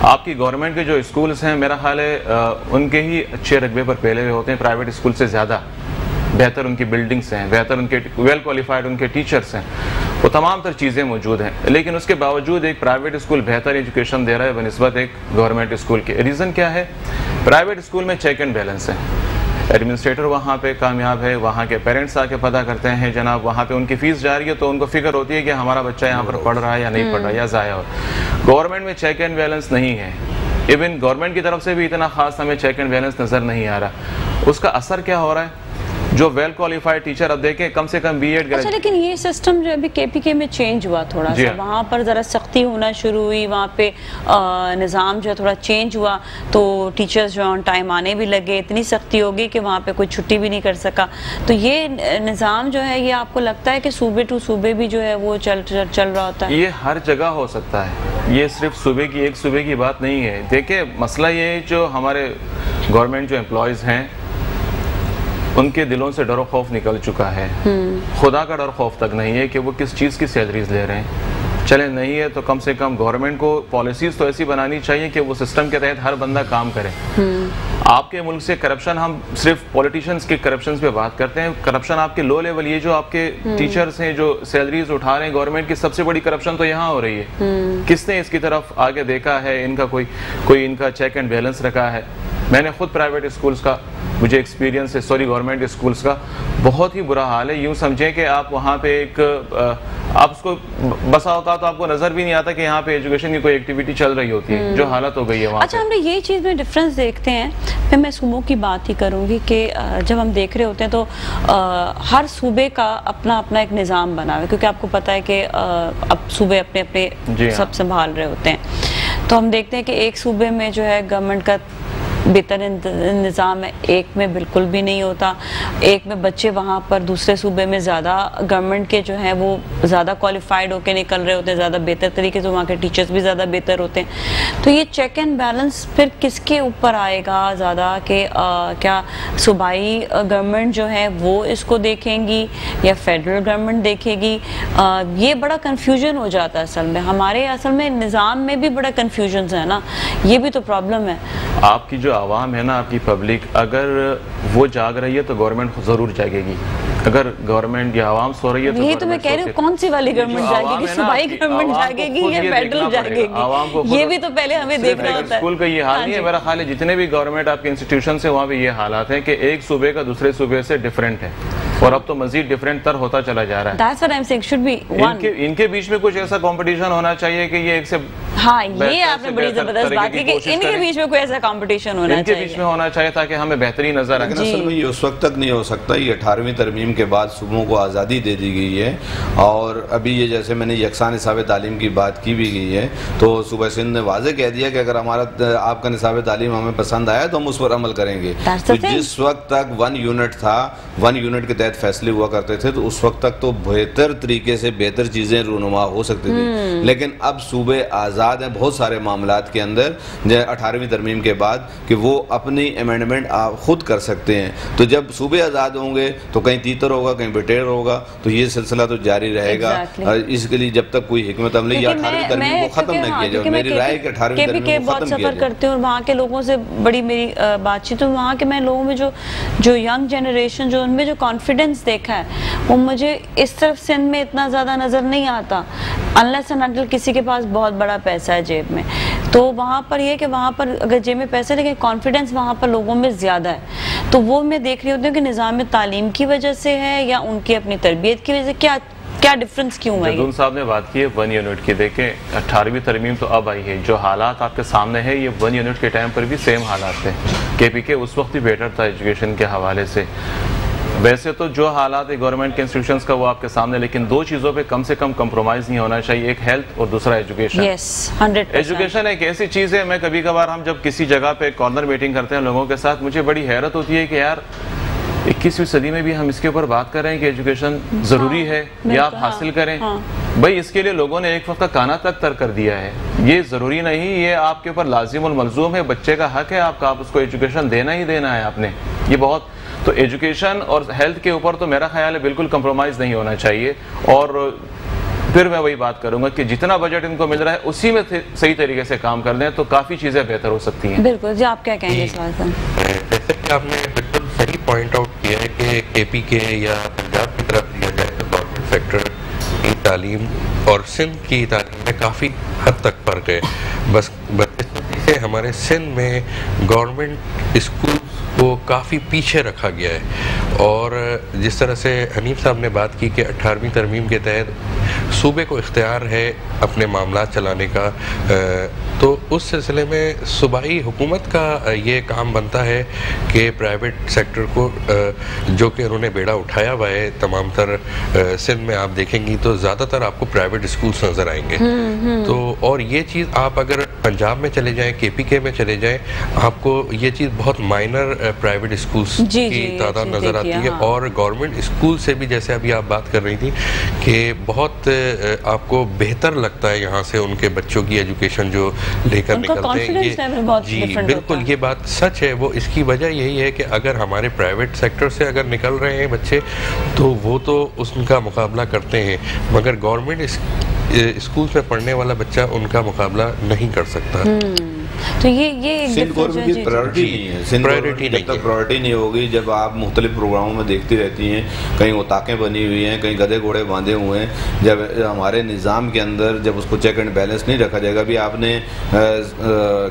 आपकी गवर्नमेंट के जो स्कूल्स हैं, मेरा ख्याल है उनके ही अच्छे रकबे पर पहले हुए होते हैं, प्राइवेट स्कूल से ज़्यादा बेहतर उनकी बिल्डिंग्स हैं, बेहतर उनके वेल क्वालिफाइड उनके टीचर्स हैं, वो तमाम तर चीज़ें मौजूद हैं। लेकिन उसके बावजूद एक प्राइवेट स्कूल बेहतर एजुकेशन दे रहा है बनिस्बत एक गवर्नमेंट स्कूल के। रीज़न क्या है? प्राइवेट स्कूल में चेक एंड बैलेंस है, एडमिनिस्ट्रेटर वहाँ पे कामयाब है, वहाँ के पेरेंट्स आके पता करते हैं जनाब वहाँ पे उनकी फ़ीस जा रही है तो उनको फिक्र होती है कि हमारा बच्चा यहाँ पर पढ़ रहा है या नहीं पढ़ रहा है या ज़ाया हो। गवर्नमेंट में चेक एंड बैलेंस नहीं है, इवन गवर्नमेंट की तरफ से भी इतना खास हमें चेक एंड बैलेंस नज़र नहीं आ रहा। उसका असर क्या हो रहा है? जो वेल क्वालिफाइड टीचर, अब देखें कम से कम बीएड। अच्छा, लेकिन ये सिस्टम जो अभी केपीके में चेंज हुआ थोड़ा सा, वहाँ पर ज़रा सख्ती होना शुरू हुई, वहाँ पे निज़ाम जो है थोड़ा चेंज हुआ, तो टीचर्स जो ऑन टाइम आने भी लगे, इतनी सख्ती हो गई कि वहाँ पे कोई छुट्टी भी नहीं कर सका। तो ये निज़ाम जो है, ये आपको लगता है कि सूबे टू सूबे भी जो है वो चल रहा होता है? ये हर जगह हो सकता है, ये सिर्फ एक सूबे की बात नहीं है। देखिए मसला ये, जो हमारे गवर्नमेंट जो एम्प्लॉयज़ हैं उनके दिलों से डर खौफ निकल चुका है। खुदा का डर खौफ तक नहीं है कि वो किस चीज़ की सैलरीज ले रहे हैं। चले नहीं है तो कम से कम गवर्नमेंट को पॉलिसीज तो ऐसी बनानी चाहिए कि वो सिस्टम के तहत हर बंदा काम करे। आपके मुल्क से करप्शन, हम सिर्फ पॉलिटिशियंस के करप्शन पे बात करते हैं, करप्शन आपके लो लेवल, ये जो आपके टीचर्स हैं जो सैलरीज उठा रहे हैं गवर्नमेंट की, सबसे बड़ी करप्शन तो यहाँ हो रही है। किसने इसकी तरफ आगे देखा है? इनका कोई इनका चेक एंड बैलेंस रखा है? मैंने खुद प्राइवेट स्कूल्स का मुझे एक्सपीरियंस है, सॉरी गवर्नमेंट स्कूल्स का, बहुत ही बुरा हाल है। यूँ समझें कि आप वहाँ पे आप उसको बसा होता तो आपको नजर भी नहीं आता कि यहाँ पे एजुकेशन की कोई एक्टिविटी चल रही होती है, जो हालत हो गई है वहाँ। अच्छा, हमने ये चीज़ में डिफरेंस देखते हैं, फिर मैं सूबों की बात ही करूँगी कि जब हम देख रहे होते हैं तो हर सूबे का अपना अपना एक निज़ाम बना हुआ है, क्योंकि आपको पता है कि अब सूबे अपने अपने सब संभाल रहे होते हैं। तो हम देखते हैं कि एक सूबे में जो है गवर्नमेंट का बेहतर निज़ाम है, एक में बिल्कुल भी नहीं होता। एक में बच्चे वहाँ पर दूसरे सूबे में ज़्यादा गवर्नमेंट के जो हैं वो ज़्यादा क्वालिफाइड होकर निकल रहे होते हैं, ज़्यादा बेहतर तरीके से, वहाँ के टीचर्स भी ज़्यादा बेहतर होते हैं। तो ये चेक एंड बैलेंस फिर किसके ऊपर आएगा ज़्यादा कि क्या सूबाई गवर्नमेंट जो है वो इसको देखेंगी या फेडरल गवर्नमेंट देखेगी? ये बड़ा कन्फ्यूजन हो जाता है असल में, हमारे असल में निज़ाम में भी बड़ा कन्फ्यूजन है ना, ये भी तो प्रॉब्लम है। आपकी जो आवाम है ना, आपकी पब्लिक, अगर वो जाग रही है तो गवर्नमेंट जरूर जागेगी। अगर गवर्नमेंट या आवाम सो रही है तो यही तो मैं कह रही हूँ, कौन सी वाली गवर्नमेंट जागेगी? सूबाई गवर्नमेंट जागेगी या फेडरल जागेगी? ये भी तो पहले हमें देखना होता है। स्कूल का ये हाल नहीं है, मेरा ख्याल है जितने भी गवर्नमेंट आपके इंस्टीट्यूशन है वहाँ पे ये हालात है कि एक सूबे का दूसरे सूबे से डिफरेंट है, और अब तो मजीद डिफरेंट तर होता चला जा रहा है। That's what I'm saying, should be one. इनके बीच में कुछ ऐसा कंपटीशन होना चाहिए कि ये एक से, हाँ, ये आपने बड़ी जबरदस्त बात की कि इनके बीच में कोई ऐसा कंपटीशन होना चाहिए, इनके बीच में होना चाहिए ताकि हमें बेहतरीन नजर आए। असल में ये उस वक्त तक नहीं हो सकता, ये 18वीं तरमीम के बाद सूबों को आज़ादी दे दी गई है, और अभी ये जैसे मैंने यकसा निसाब तालीम की बात की भी गई है, तो सूबा सिंध ने वाज़े कह दिया कि अगर हमारा आपका निसाब तालीम हमें पसंद आया तो हम उस पर अमल करेंगे। तो जिस वक्त तक 1 यूनिट था, 1 यूनिट के तहत फैसले हुआ करते थे, तो उस वक्त तक तो बेहतर तरीके से बेहतर चीज़ें रूनुमा हो सकती थी। लेकिन अब सूबे आज़ाद हैं बहुत सारे मामलात के अंदर, 18वीं तरमीम के बाद, कि वो अपनी अमेंडमेंट आप खुद कर सकते हैं। तो जब सूबे आज़ाद होंगे तो कहीं तीतर होगा, कहीं बटेर होगा, तो ये सिलसिला तो जारी रहेगा। इसके लिए जब तक कोई हिकमत अमली या 18वीं तरमीम को ख़त्म नहीं किया जाए, मेरी राय कि 18वीं तरमीम को बहुत सफ़र करते हैं और वहाँ के लोगों से बड़ी मेरी बातचीत, तो वहाँ के मैं लोगों में जो यंग जनरेशन जो उनमें जो कॉन्फिडेंस देखा है वो मुझे इस तरफ सिंध में इतना ज़्यादा नज़र नहीं आता, अनलेस एंड अनटिल किसी के पास बहुत बड़ा पैसा है जेब में। तो वहाँ पर ये कि वहाँ पर अगर जेब में पैसा, लेकिन कॉन्फिडेंस वहाँ पर लोगों में ज़्यादा है। तो वो मैं देख रही होती हूँ कि निज़ाम तालीम की वजह से है या उनकी अपनी तरबियत की वजह से, क्या डिफरेंस क्यों है? जदून साहब ने बात की है 1 यूनिट की। देखें 18वीं तरमीम तो अब आई है, जो हालात आपके सामने है ये 1 यूनिट के टाइम पर भी सेम हालात थे। KPK उस वक्त ही बेटर था एजुकेशन के हवाले से। वैसे तो जो हालात है गवर्नमेंट के इंस्टीट्यूशंस का वो आपके सामने, लेकिन 2 चीज़ों पे कम से कम कंप्रोमाइज़ नहीं होना चाहिए, एक हेल्थ और दूसरा एजुकेशन। yes, 100%। एजुकेशन एक ऐसी चीज़ है, मैं कभी कभार हम जब किसी जगह पे कॉर्नर मीटिंग करते हैं लोगों के साथ, मुझे बड़ी हैरत होती है कि यार 21वीं सदी में भी हम इसके ऊपर बात कर रहे हैं कि एजुकेशन ज़रूरी है या आप हासिल करें। भाई इसके लिए लोगों ने एक वक्त का खाना तक तर कर दिया है, ये ज़रूरी नहीं, ये आपके ऊपर लाजिम और मलजूम है, बच्चे का हक है आपका, आप उसको एजुकेशन देना ही देना है आपने। ये बहुत, तो एजुकेशन और हेल्थ के ऊपर तो मेरा ख्याल है बिल्कुल कंप्रोमाइज़ नहीं होना चाहिए। और फिर मैं वही बात करूंगा कि जितना बजट इनको मिल रहा है उसी में सही तरीके से काम कर दें तो काफ़ी चीज़ें बेहतर हो सकती हैं। बिल्कुल जी, आप क्या कहेंगे इस बात पर? जैसे कि आपने बिल्कुल सही पॉइंट आउट किया है कि KPK या पंजाब की तरफ दिया जाए तो गवर्नमेंट सेक्टर की तालीम और सिंध की तालीम में काफ़ी हद तक फ़र्क है। बस से हमारे सिंध में गवर्नमेंट स्कूल को काफ़ी पीछे रखा गया है, और जिस तरह से हनीफ साहब ने बात की कि 18वीं तरमीम के तहत सूबे को इख्तियार है अपने मामला चलाने का, तो उस सिलसिले में सूबाई हुकूमत का ये काम बनता है कि प्राइवेट सेक्टर को, जो कि उन्होंने बेड़ा उठाया हुआ है तमाम तर सिंध में, आप देखेंगी तो ज़्यादातर आपको प्राइवेट स्कूल्स नज़र आएंगे। तो और ये चीज़ आप अगर पंजाब में चले जाएं, KPK में चले जाएं, आपको ये चीज़ बहुत माइनर प्राइवेट स्कूल्स की तादाद नज़र आती है। हाँ। और गवर्नमेंट स्कूल से भी, जैसे अभी आप बात कर रही थी कि बहुत आपको बेहतर लगता है यहाँ से उनके बच्चों की एजुकेशन जो लेकर निकलते हैं। ये जी बिल्कुल, ये बात सच है। वो इसकी वजह यही है कि अगर हमारे प्राइवेट सेक्टर से अगर निकल रहे हैं बच्चे तो वो तो उसका मुकाबला करते हैं, मगर गवर्नमेंट स्कूल में पढ़ने वाला बच्चा उनका मुकाबला नहीं कर सकता। तो ये सिंध गवर्नमेंट की प्रायोरिटी नहीं है। सिंध प्रायोरिटी जब तक प्रायोरिटी नहीं होगी, जब आप मुख्तलिफ प्रोग्रामों में देखती रहती हैं, कहीं उताकें बनी हुई हैं, कहीं गधे घोड़े बांधे हुए हैं, जब हमारे निज़ाम के अंदर जब उसको चेक एंड बैलेंस नहीं रखा जाएगा। अभी आपने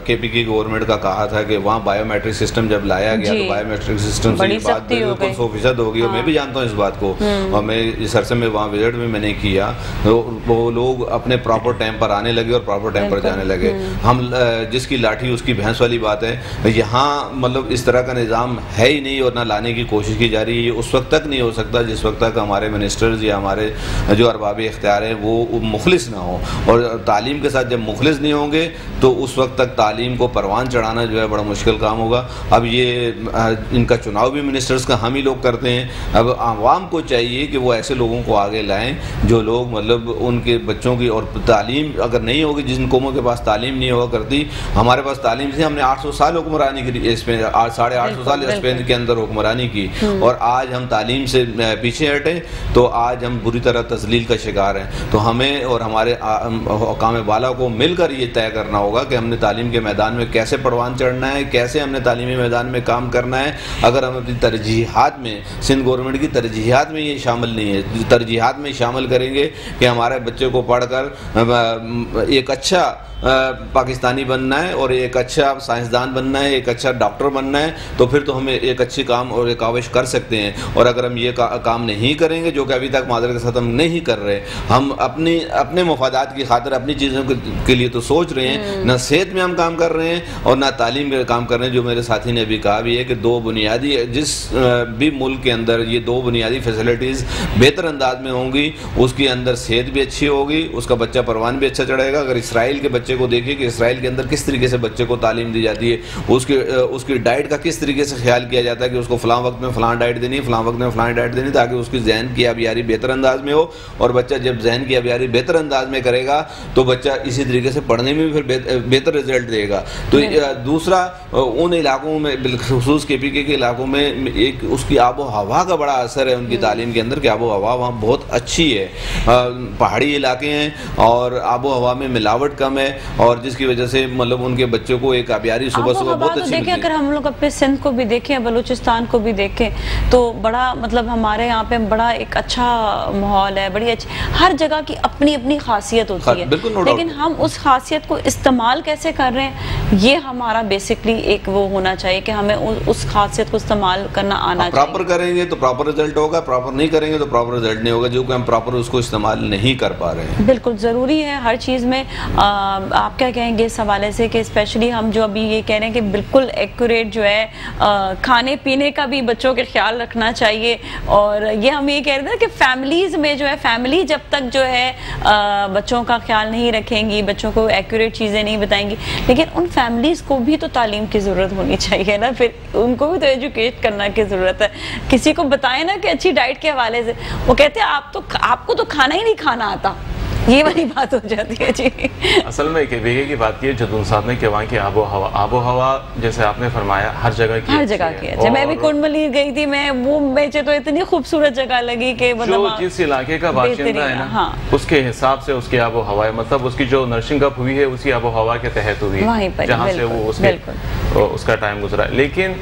KP की गवर्नमेंट का कहा था कि वहाँ बायोमेट्रिक सिस्टम जब लाया गया तो बायोमेट्रिक सिस्टम से ये बात बिल्कुल 100% होगी। और मैं भी जानता हूँ इस बात को, और मैं इस अरसे में वहाँ विजिट भी मैंने किया, तो वो लोग अपने प्रॉपर टाइम पर आने लगे और प्रॉपर टाइम पर जाने लगे। हम जिसकी लाठी उसकी भैंस वाली बात है। यहाँ मतलब इस तरह का निज़ाम है ही नहीं और ना लाने की कोशिश की जा रही है। उस वक्त तक नहीं हो सकता जिस वक्त तक हमारे मिनिस्टर्स या हमारे जो अरबाब इख्तियार हैं वो मुखलिस ना हो। और तालीम के साथ जब मुखलिस नहीं होंगे तो उस वक्त तक तालीम को परवान चढ़ाना जो है बड़ा मुश्किल काम होगा। अब ये इनका चुनाव भी मिनिस्टर्स का हम ही लोग करते हैं। अब आवाम को चाहिए कि वो ऐसे लोगों को आगे लाएं जो लोग मतलब उनके बच्चों की, और तालीम अगर नहीं होगी, जिन कौमों के पास तालीम नहीं हुआ करती, हमारे पास तालीम थी, हमने 800 साल हुक्मरानी की, इसमें 850 साल स्पेन के अंदर हुक्मरानी की, और आज हम तालीम से पीछे हटे तो आज हम बुरी तरह तस्लील का शिकार हैं। तो हमें और हमारे हुकाम बाला को मिलकर ये तय करना होगा कि हमने तालीम के मैदान में कैसे परवान चढ़ना है, कैसे हमने तालीमी मैदान में काम करना है। अगर हम अपनी तरजीहात में, सिंध गवर्नमेंट की तरजीहात में ये शामिल नहीं है, तरजीहात में शामिल करेंगे कि हमारे बच्चे को पढ़कर एक अच्छा पाकिस्तानी बनना है और एक अच्छा साइंसदान बनना है, एक अच्छा डॉक्टर बनना है, तो फिर तो हम एक अच्छी काम और एक काविश कर सकते हैं। और अगर हम ये काम नहीं करेंगे, जो कि अभी तक मादर के साथ हम नहीं कर रहे, हम अपने मफादात की खातिर अपनी चीज़ों के लिए तो सोच रहे हैं, ना सेहत में हम काम कर रहे हैं और ना तालीम में काम कर रहे हैं। जो मेरे साथी ने अभी कहा भी है कि दो बुनियादी, जिस भी मुल्क के अंदर ये दो बुनियादी फैसिलिटीज़ बेहतर अंदाज में होंगी, उसके अंदर सेहत भी अच्छी होगी, उसका बच्चा परवान भी अच्छा चढ़ेगा। अगर इसराइल के बच्चे को देखिए कि इसराइल के अंदर किस तरीके से बच्चे को तालीम दी जाती है, उसकी डाइट का किस तरीके से ख्याल किया जाता है कि उसको फलां वक्त में फलां डाइट देनी, फलां वक्त में फलां डाइट देनी, ताकि उसकी जहन की आबियारी बेहतर अंदाज में हो। और बच्चा जब जहन की आबियारी बेहतर अंदाज में करेगा तो बच्चा इसी तरीके से पढ़ने में भी फिर बेहतर रिजल्ट देगा। तो दूसरा, उन इलाकों में बिलखुसूस KPK के इलाकों में एक उसकी आबो हवा का बड़ा असर है उनकी तालीम के अंदर, कि आबो हवा वहाँ बहुत अच्छी है, पहाड़ी इलाके हैं और आबो हवा में मिलावट कम है, और जिसकी वजह से मतलब उनके बच्चों को एक आबियारी सुबह बहुत अच्छी देखिए। अगर हम लोग अपने सिंध को भी देखें, बलूचिस्तान को भी देखें, तो बड़ा मतलब हमारे यहाँ पे बड़ा एक अच्छा माहौल है, बड़ी अच्छी, हर जगह की अपनी अपनी खासियत होती है, लेकिन हम उस खासियत को इस्तेमाल कैसे कर रहे हैं, ये हमारा बेसिकली एक वो होना चाहिए कि हमें उस खासियत को इस्तेमाल करना आना चाहिए। प्रॉपर करेंगे तो प्रॉपर रिजल्ट होगा, प्रॉपर नहीं करेंगे तो प्रॉपर रिजल्ट नहीं होगा, जो कि हम प्रॉपर उसको इस्तेमाल नहीं कर पा रहे हैं। बिल्कुल ज़रूरी है हर चीज़ में। आप क्या कहेंगे इस हवाले से कि स्पेशली हम जो अभी ये कह रहे हैं कि बिल्कुल एक्यूरेट जो है खाने पीने का भी बच्चों के ख्याल रखना चाहिए, और ये हम ये कह रहे थे कि फैमिलीज़ में जो है, फैमिली जब तक जो है बच्चों का ख्याल नहीं रखेंगी, बच्चों को एक्यूरेट चीज़ें नहीं बताएंगी, लेकिन उन फैमिलीज़ को भी तो तालीम की ज़रूरत होनी चाहिए ना, फिर उनको भी तो एजुकेट करना की ज़रूरत है। किसी को बताएं ना कि अच्छी डाइट के हवाले से, वो कहते हैं आपको तो खाना ही नहीं खाना आता, ये वाली बात हो जाती है जी। असल में KPK की बात की है जदून साहब ने कि वहाँ की आबो हवा जैसे आपने फरमाया हर जगह की है। मैं भी कुंडली गई थी, मुझे तो इतनी खूबसूरत जगह लगी कि मतलब जिस इलाके का बाशिंदा है ना, उसके हिसाब से उसकी आबो हवा है, मतलब उसकी जो नर्सिंग अप हुई है उसी आबो हवा के तहत हुई है, जहाँ से वो उसका टाइम गुजरा। लेकिन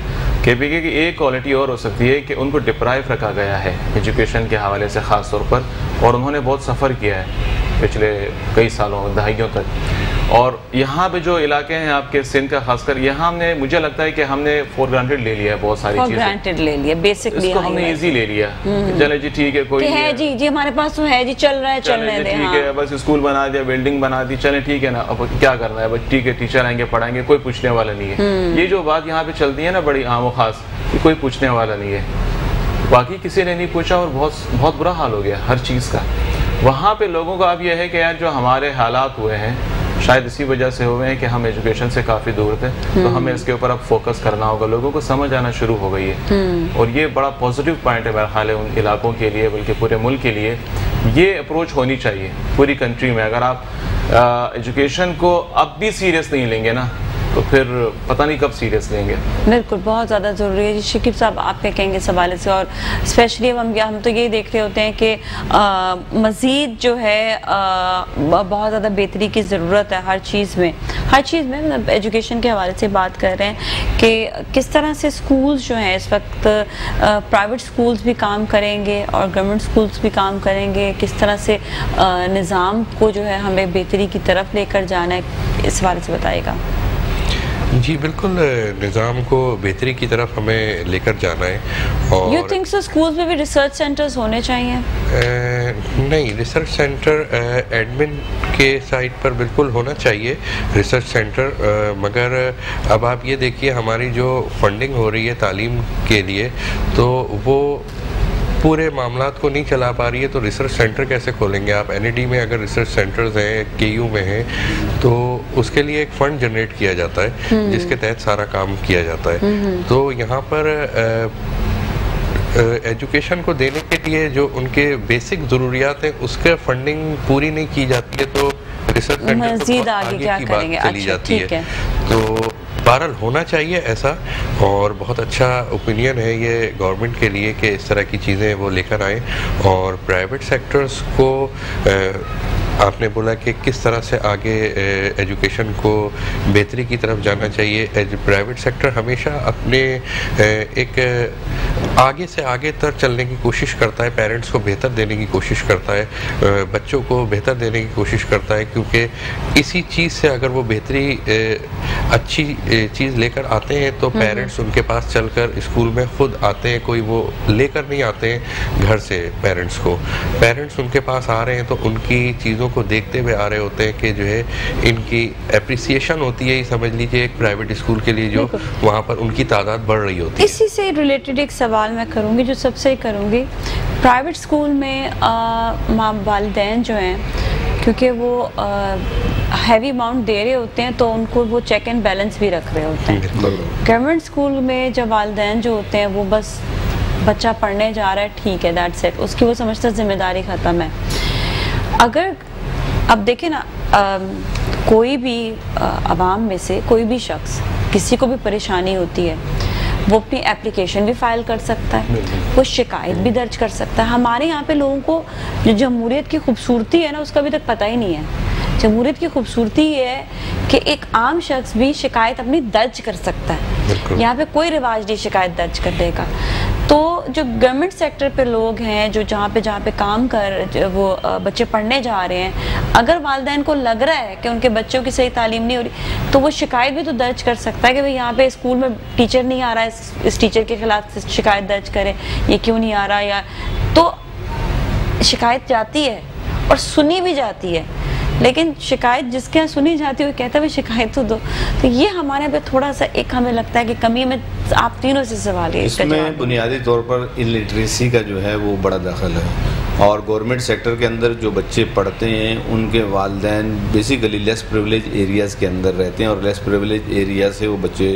KPK की एक क्वालिटी और हो सकती है कि उनको डिप्राइव रखा गया है एजुकेशन के हवाले से ख़ास तौर पर, और उन्होंने बहुत सफ़र किया है पिछले कई सालों दहाइयों तक। और यहाँ पे जो इलाके हैं आपके सिंध का खासकर, यहाँ हमने, मुझे लगता है कि हमने फॉर ग्रांटेड ले लिया है बहुत सारी चीजें, ग्रांटेड ले लिया बेसिकली, इसको हमने इजी ले लिया, चले जी ठीक है कोई है जी हमारे पास तो है जी, चल रहा है, चलने दे, ठीक है, बस स्कूल बना दिया, बिल्डिंग बना दी, चले ठीक है ना, अब क्या करना है, बस ठीक है टीचर आएंगे पढ़ाएंगे, कोई पूछने वाला नहीं है। ये जो बात यहाँ पे चलती है ना बड़ी आम खास, कोई पूछने वाला नहीं है, बाकी किसी ने नहीं पूछा और बहुत बुरा हाल हो गया हर चीज़ का। वहाँ पे लोगों का अब यह है कि यार जो हमारे हालात हुए हैं शायद इसी वजह से हुए हैं कि हम एजुकेशन से काफ़ी दूर थे, तो हमें इसके ऊपर अब फोकस करना होगा, लोगों को समझ आना शुरू हो गई है। और ये बड़ा पॉजिटिव पॉइंट है मेरा ख्याल है उन इलाकों के लिए, बल्कि पूरे मुल्क के लिए ये अप्रोच होनी चाहिए पूरी कंट्री में। अगर आप एजुकेशन को अब भी सीरियस नहीं लेंगे ना, तो फिर पता नहीं कब सीरियस लेंगे। बिल्कुल, बहुत ज़्यादा ज़रूरी है जी। शकीब साहब, आप क्या कहेंगे इस हवाले से? और स्पेशली हम तो यही देख रहे होते हैं कि मज़ीद जो है बहुत ज़्यादा बेहतरी की ज़रूरत है हर चीज़ में मतलब एजुकेशन के हवाले से बात कर रहे हैं कि किस तरह से स्कूल्स जो हैं इस वक्त, प्राइवेट स्कूल्स भी काम करेंगे और गवर्नमेंट स्कूल्स भी काम करेंगे, किस तरह से निज़ाम को जो है हमें बेहतरी की तरफ लेकर जाना है, इस हवाले से बताइएगा। जी बिल्कुल, निज़ाम को बेहतरी की तरफ हमें लेकर जाना है। और यू थिंक सो स्कूल्स में भी रिसर्च सेंटर्स होने चाहिए? नहीं, रिसर्च सेंटर एडमिन के साइट पर बिल्कुल होना चाहिए रिसर्च सेंटर, मगर अब आप ये देखिए हमारी जो फंडिंग हो रही है तालीम के लिए, तो वो पूरे मामलात को नहीं चला पा रही है, तो रिसर्च सेंटर कैसे खोलेंगे आप? एनईडी में अगर रिसर्च सेंटर्स हैं, केयू में हैं, तो उसके लिए एक फ़ंड जनरेट किया जाता है जिसके तहत सारा काम किया जाता है। तो यहाँ पर एजुकेशन को देने के लिए जो उनके बेसिक ज़रूरियात हैं उसके फंडिंग पूरी नहीं की जाती है, तो रिसर्च सेंटर मज़ीद आगे क्या की करेंगे? बात चली जाती है। तो बहरहाल होना चाहिए ऐसा, और बहुत अच्छा ओपिनियन है ये गवर्नमेंट के लिए कि इस तरह की चीज़ें वो लेकर आएँ। और प्राइवेट सेक्टर्स को आपने बोला कि किस तरह से आगे एजुकेशन को बेहतरी की तरफ जाना चाहिए। प्राइवेट सेक्टर हमेशा अपने एक आगे से आगे तक चलने की कोशिश करता है, पेरेंट्स को बेहतर देने की कोशिश करता है, बच्चों को बेहतर देने की कोशिश करता है, क्योंकि इसी चीज़ से अगर वो बेहतरी अच्छी चीज़ लेकर आते हैं तो पेरेंट्स उनके पास चलकर स्कूल में खुद आते हैं, कोई वो लेकर नहीं आते हैं घर से पेरेंट्स उनके पास आ रहे हैं तो उनकी चीज़ों को देखते हुए आ रहे होते हैं कि जो है इनकी एप्रिसिएशन होती है, समझ लीजिए एक प्राइवेट स्कूल के लिए जो वहाँ पर उनकी तादाद बढ़ रही होती है। इसी से रिलेटेड एक सवाल मैं करूँगी, जो सबसे करूँगी, प्राइवेट स्कूल में माँ वालिदैन जो हैं, क्योंकि वो हैवी अमाउंट दे रहे होते हैं तो उनको वो चेक एंड बैलेंस भी रख रहे होते हैं। गवर्नमेंट स्कूल में जब वालिदैन जो होते हैं वो बस बच्चा पढ़ने जा रहा है, ठीक है, दैट्स इट, उसकी वो समझता जिम्मेदारी ख़त्म है। अगर अब देखें ना, कोई भी अवाम में से कोई भी शख्स, किसी को भी परेशानी होती है, वो अपनी एप्लीकेशन भी फाइल कर सकता है, वो शिकायत भी दर्ज कर सकता है। हमारे यहाँ पे लोगों को जो जमहूरियत की खूबसूरती है ना, उसका अभी तक पता ही नहीं है। जमहूरियत की खूबसूरती ये है कि एक आम शख्स भी शिकायत अपनी दर्ज कर सकता है। यहाँ पे कोई रिवाज नहीं शिकायत दर्ज करने का। तो जो गवर्नमेंट सेक्टर पे लोग हैं, जो जहाँ पे काम कर वो बच्चे पढ़ने जा रहे हैं, अगर वालिदैन को लग रहा है कि उनके बच्चों की सही तालीम नहीं हो रही, तो वो शिकायत भी तो दर्ज कर सकता है कि भाई यहाँ पे स्कूल में टीचर नहीं आ रहा है, इस टीचर के खिलाफ शिकायत दर्ज करें, ये क्यों नहीं आ रहा, या तो शिकायत जाती है और सुनी भी जाती है। लेकिन शिकायत जिसके यहाँ सुनी जाती है वो कहता है शिकायत तो दो। तो ये हमारे पे थोड़ा सा एक हमें लगता है कि कमी में आप तीनों से सवाल है। इसमें बुनियादी तौर पर इलिटरेसी का जो है वो बड़ा दखल है, और गवर्नमेंट सेक्टर के अंदर जो बच्चे पढ़ते हैं उनके वालिदैन बेसिकली लेस प्रिविलेज एरियाज़ के अंदर रहते हैं, और लेस प्रिविलेज एरिया से वो बच्चे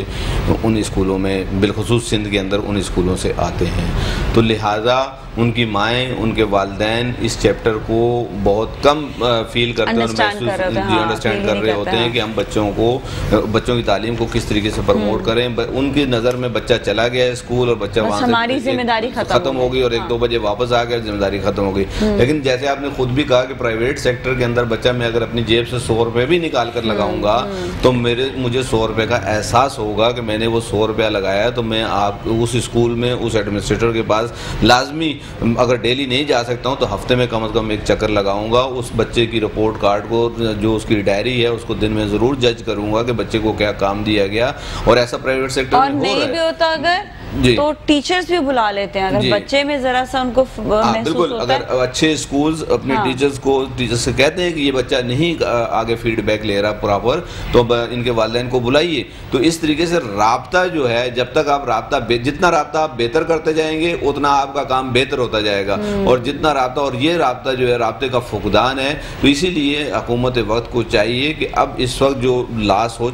उन स्कूलों में, बिलखुसूस सिंध के अंदर उन स्कूलों से आते हैं। तो लिहाजा उनकी माएँ, उनके वालिदैन इस चैप्टर को बहुत कम फील करते हैं और अंडरस्टैंड कर रहे होते हैं कि हम बच्चों की तालीम को किस तरीके से प्रमोट करें। उनकी नज़र में बच्चा चला गया स्कूल और बच्चा वहाँ से हमारी जिम्मेदारी खत्म हो गई और 1-2 बजे वापस आ गया, जिम्मेदारी खत्म हो गई। लेकिन जैसे आपने खुद भी कहा कि प्राइवेट सेक्टर के अंदर बच्चा, मैं अगर अपनी जेब से 100 रुपये भी निकाल कर लगाऊंगा तो मुझे 100 रुपये का एहसास होगा कि मैंने वो 100 रुपया लगाया। तो मैं आप उस स्कूल में उस एडमिनिस्ट्रेटर के पास लाजमी, अगर डेली नहीं जा सकता हूँ तो हफ्ते में कम से कम एक चक्कर लगाऊंगा। उस बच्चे की रिपोर्ट कार्ड को, जो उसकी डायरी है, उसको दिन में ज़रूर जज करूंगा कि बच्चे को क्या काम दिया गया। और ऐसा प्राइवेट सेक्टर में नहीं भी होता अगर तो टीचर्स भी बुला लेते हैं, अगर बच्चे में जरा सा उनको बिल्कुल, अगर अच्छे स्कूल्स अपने टीचर्स से कहते हैं कि ये बच्चा नहीं आगे फीडबैक ले रहा प्रॉपर, तो इनके वालिदैन को बुलाइए। तो इस तरीके से राब्ता जो है, जब तक आप जितना राब्ता आप बेहतर करते जाएंगे उतना आपका काम बेहतर होता जाएगा। और जितना राब्ता, और ये राब्ता जो है राब्ते का फुकदान है। तो इसीलिए हुकूमत वक्त को चाहिए कि अब इस वक्त जो लॉस हो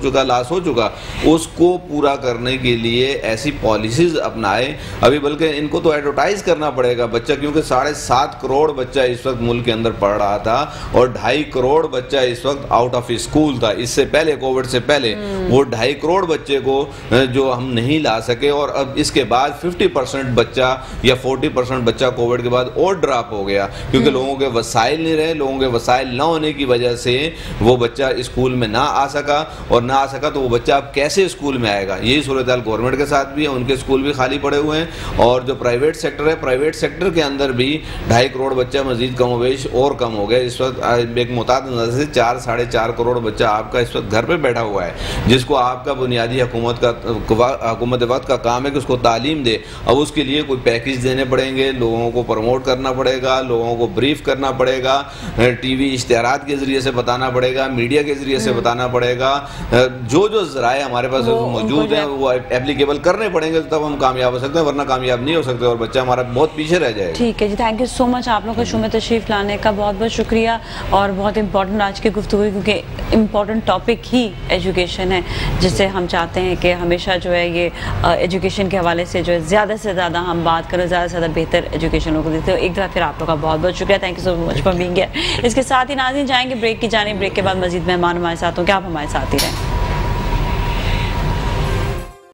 चुका उसको पूरा करने के लिए ऐसी पॉलिसी पॉलिसीज अपनाए। अभी बल्कि इनको तो एडवर्टाइज करना पड़ेगा बच्चा, क्योंकि 7.5 करोड़ बच्चा इस वक्त मुल्क के अंदर पढ़ रहा था और 2.5 करोड़ बच्चा इस वक्त आउट ऑफ स्कूल था। इससे पहले, कोविड से पहले वो 2.5 करोड़ बच्चे को जो हम नहीं ला सके, और अब इसके बाद 50% बच्चा या 40% बच्चा कोविड के बाद और ड्रॉप हो गया, क्योंकि लोगों के वसाइल नहीं रहे। लोगों के वसाइल ना होने की वजह से वो बच्चा स्कूल में ना आ सका, और ना आ सका तो वो बच्चा अब कैसे स्कूल में आएगा। यही सूरत हाल गवर्नमेंट के साथ भी है, उनके स्कूल भी खाली पड़े हुए हैं। और जो प्राइवेट सेक्टर है, प्राइवेट सेक्टर के अंदर भी 2.5 करोड़ बच्चा मजीद कमोवेश और कम हो गया। इस वक्त एक मुताद नजर से 4-4.5 करोड़ बच्चा आपका इस वक्त घर पे बैठा हुआ है, जिसको आपका बुनियादी हुकूमत वक्त का काम है कि उसको तालीम दे। अब उसके लिए कोई पैकेज देने पड़ेंगे, लोगों को प्रमोट करना पड़ेगा, लोगों को ब्रीफ करना पड़ेगा, टीवी इश्तिहारात के जरिए से बताना पड़ेगा, मीडिया के जरिए से बताना पड़ेगा। जो जो ज़राए हमारे पास मौजूद हैं वो एप्लीकेबल करने पड़ेंगे, तब हम कामयाब हो सकते हैं, वरना कामयाब नहीं हो सकते और बच्चा हमारा बहुत पीछे रह जाएगा। ठीक है जी, थैंक यू सो मच आप लोग का शो में तशरीफ लाने का, बहुत बहुत शुक्रिया। और बहुत इंपॉर्टेंट आज की गुफ्तगू, क्योंकि इम्पॉर्टेंट टॉपिक ही एजुकेशन है, जिससे हम चाहते हैं कि हमेशा जो है ये एजुकेशन के हवाले से जो है ज़्यादा से ज़्यादा हम बात करें, ज़्यादा से ज़्यादा बेहतर एजुकेशन लोगों को देते हो। एक दफ़ा फिर आप लोग का बहुत बहुत शुक्रिया, thank you so much for being here. इसके साथ ही नाज़रीन जाएंगे ब्रेक की जाने, ब्रेक के बाद मजीद मेहमान हमारे साथ होंगे, आप हमारे साथ ही रहें।